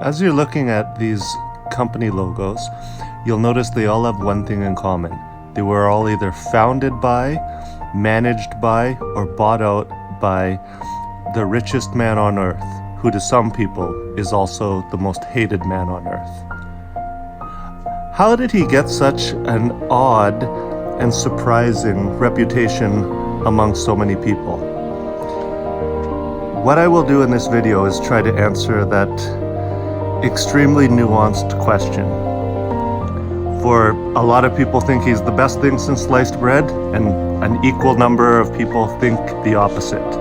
As you're looking at these company logos, you'll notice they all have one thing in common. They were all either founded by, managed by, or bought out by the richest man on earth, who to some people is also the most hated man on earth. How did he get such an odd and surprising reputation among so many people? What I will do in this video is try to answer that extremely nuanced question. For a lot of people think he's the best thing since sliced bread, and an equal number of people think the opposite.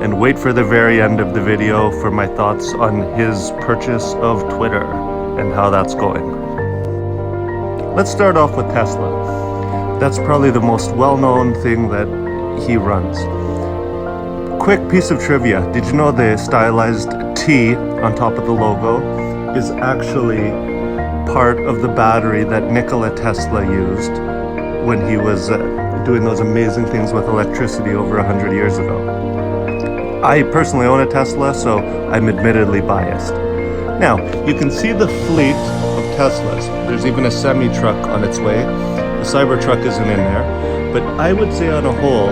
And wait for the very end of the video for my thoughts on his purchase of Twitter and how that's going. Let's start off with Tesla. That's probably the most well-known thing that he runs. Quick piece of trivia. Did you know the stylized T on top of the logo is actually part of the battery that Nikola Tesla used when he was doing those amazing things with electricity over 100 years ago? I personally own a Tesla, so I'm admittedly biased. Now, you can see the fleet of Teslas. There's even a semi-truck on its way. The Cybertruck isn't in there. But I would say on a whole,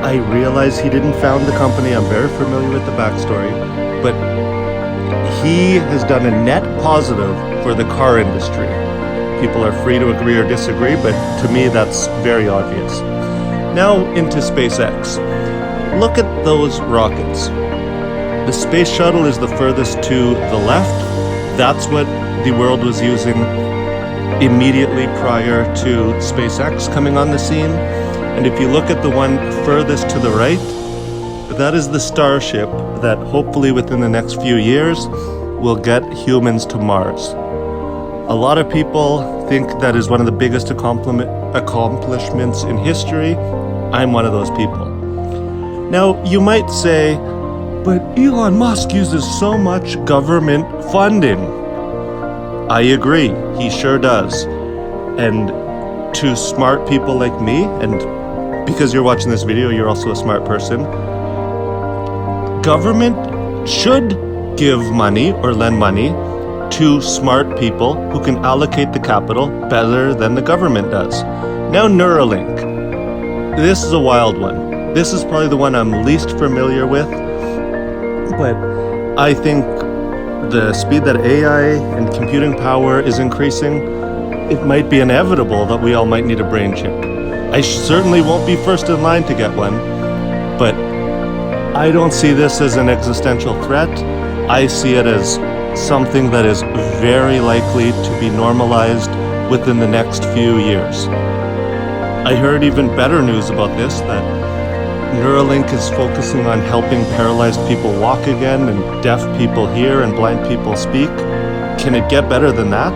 I realize he didn't found the company. I'm very familiar with the backstory. But he has done a net positive for the car industry. People are free to agree or disagree, but to me that's very obvious. Now into SpaceX. Look at those rockets. The space shuttle is the furthest to the left. That's what the world was using immediately prior to SpaceX coming on the scene. And if you look at the one furthest to the right, that is the Starship that hopefully within the next few years will get humans to Mars. A lot of people think that is one of the biggest accomplishments in history. I'm one of those people. Now, you might say, but Elon Musk uses so much government funding. I agree, he sure does. And to smart people like me, and because you're watching this video, you're also a smart person, government should give money or lend money to smart people who can allocate the capital better than the government does. Now, Neuralink. This is a wild one. This is probably the one I'm least familiar with, but I think the speed that AI and computing power is increasing, it might be inevitable that we all might need a brain chip. I certainly won't be first in line to get one, but I don't see this as an existential threat. I see it as something that is very likely to be normalized within the next few years. I heard even better news about this, that Neuralink is focusing on helping paralyzed people walk again, and deaf people hear, and blind people speak. Can it get better than that?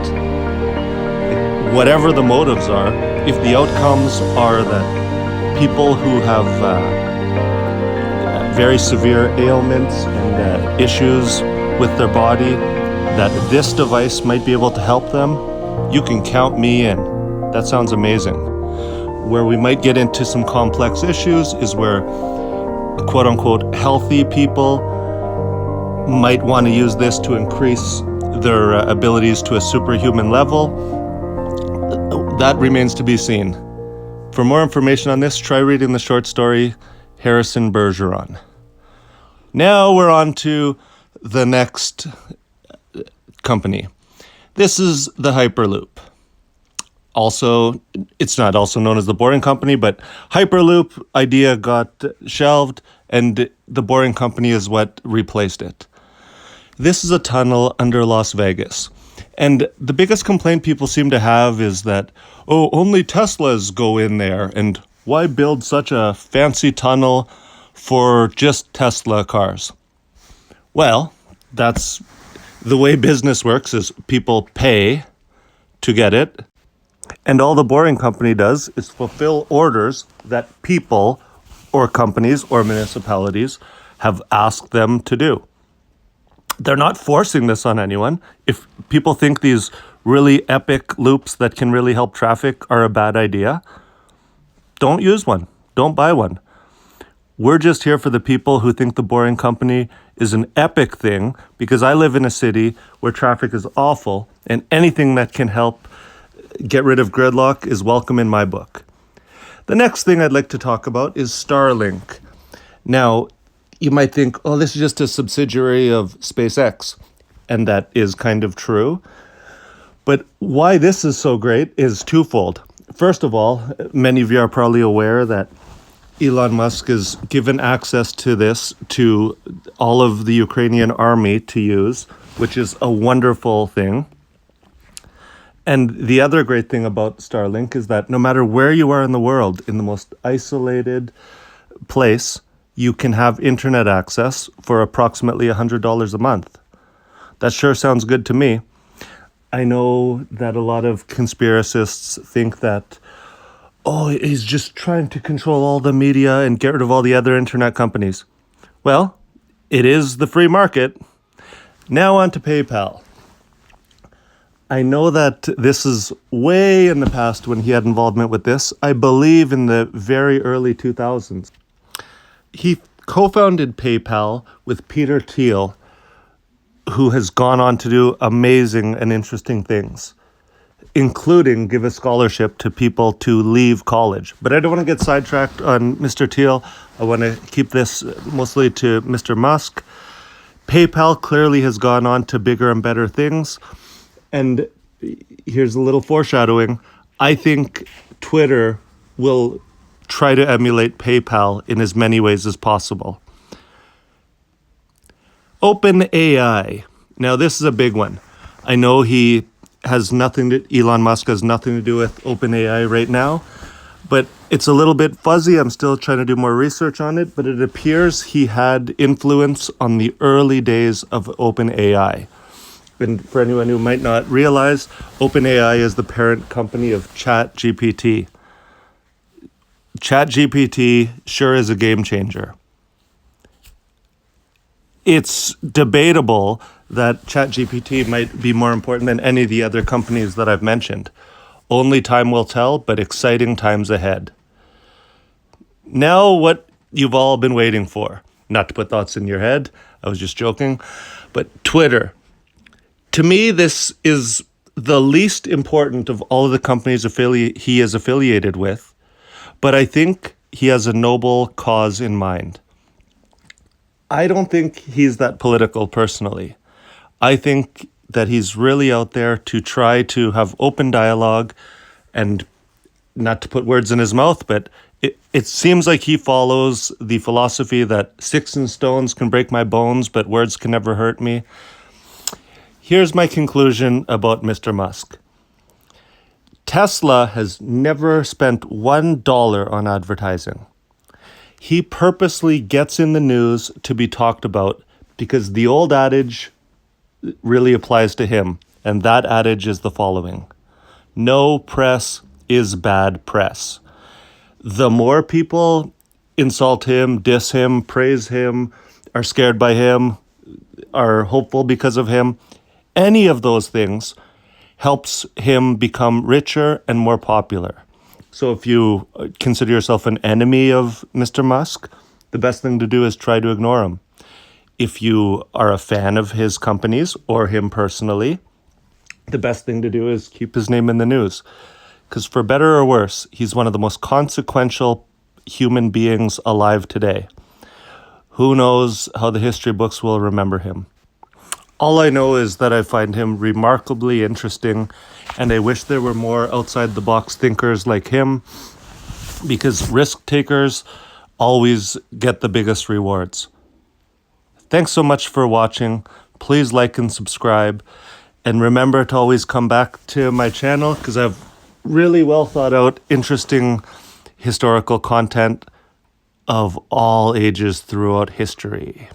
Whatever the motives are, if the outcomes are that people who have very severe ailments and issues with their body, that this device might be able to help them, you can count me in. That sounds amazing. Where we might get into some complex issues is where quote-unquote healthy people might want to use this to increase their abilities to a superhuman level. That remains to be seen. For more information on this, try reading the short story Harrison Bergeron. Now we're on to the next company. This is the Hyperloop. Also, it's not also known as the Boring Company, but Hyperloop idea got shelved, and the Boring Company is what replaced it. This is a tunnel under Las Vegas. And the biggest complaint people seem to have is that, oh, only Teslas go in there, and why build such a fancy tunnel for just Tesla cars? Well, that's the way business works, is people pay to get it. And all the Boring Company does is fulfill orders that people or companies or municipalities have asked them to do. They're not forcing this on anyone. If people think these really epic loops that can really help traffic are a bad idea, don't use one. Don't buy one. We're just here for the people who think the Boring Company is an epic thing, because I live in a city where traffic is awful, and anything that can help get rid of gridlock is welcome in my book. The next thing I'd like to talk about is Starlink. Now, you might think, oh, this is just a subsidiary of SpaceX, and that is kind of true. But why this is so great is twofold. First of all, many of you are probably aware that Elon Musk has given access to this to all of the Ukrainian army to use, which is a wonderful thing. And the other great thing about Starlink is that no matter where you are in the world, in the most isolated place, you can have internet access for approximately $100 a month. That sure sounds good to me. I know that a lot of conspiracists think that, oh, he's just trying to control all the media and get rid of all the other internet companies. Well, it is the free market. Now on to PayPal. I know that this is way in the past when he had involvement with this. I believe in the very early 2000s. He co-founded PayPal with Peter Thiel, who has gone on to do amazing and interesting things, including give a scholarship to people to leave college. But I don't want to get sidetracked on Mr. Thiel. I want to keep this mostly to Mr. Musk. PayPal clearly has gone on to bigger and better things. And here's a little foreshadowing. I think Twitter will try to emulate PayPal in as many ways as possible. OpenAI. Now, this is a big one. I know Elon Musk has nothing to do with OpenAI right now, but it's a little bit fuzzy. I'm still trying to do more research on it, but it appears he had influence on the early days of OpenAI. And for anyone who might not realize, OpenAI is the parent company of ChatGPT. ChatGPT sure is a game changer. It's debatable that ChatGPT might be more important than any of the other companies that I've mentioned. Only time will tell, but exciting times ahead. Now, what you've all been waiting for. Not to put thoughts in your head, I was just joking, but Twitter. To me, this is the least important of all of the companies he is affiliated with, but I think he has a noble cause in mind. I don't think he's that political personally. I think that he's really out there to try to have open dialogue, and not to put words in his mouth, but it seems like he follows the philosophy that sticks and stones can break my bones, but words can never hurt me. Here's my conclusion about Mr. Musk. Tesla has never spent $1 on advertising. He purposely gets in the news to be talked about because the old adage really applies to him. And that adage is the following: no press is bad press. The more people insult him, diss him, praise him, are scared by him, are hopeful because of him, any of those things helps him become richer and more popular. So if you consider yourself an enemy of Mr. Musk, the best thing to do is try to ignore him. If you are a fan of his companies or him personally, the best thing to do is keep his name in the news. Because for better or worse, he's one of the most consequential human beings alive today. Who knows how the history books will remember him? All I know is that I find him remarkably interesting, and I wish there were more outside-the-box thinkers like him, because risk takers always get the biggest rewards. Thanks so much for watching. Please like and subscribe, and remember to always come back to my channel, because I have really well thought out, interesting historical content of all ages throughout history.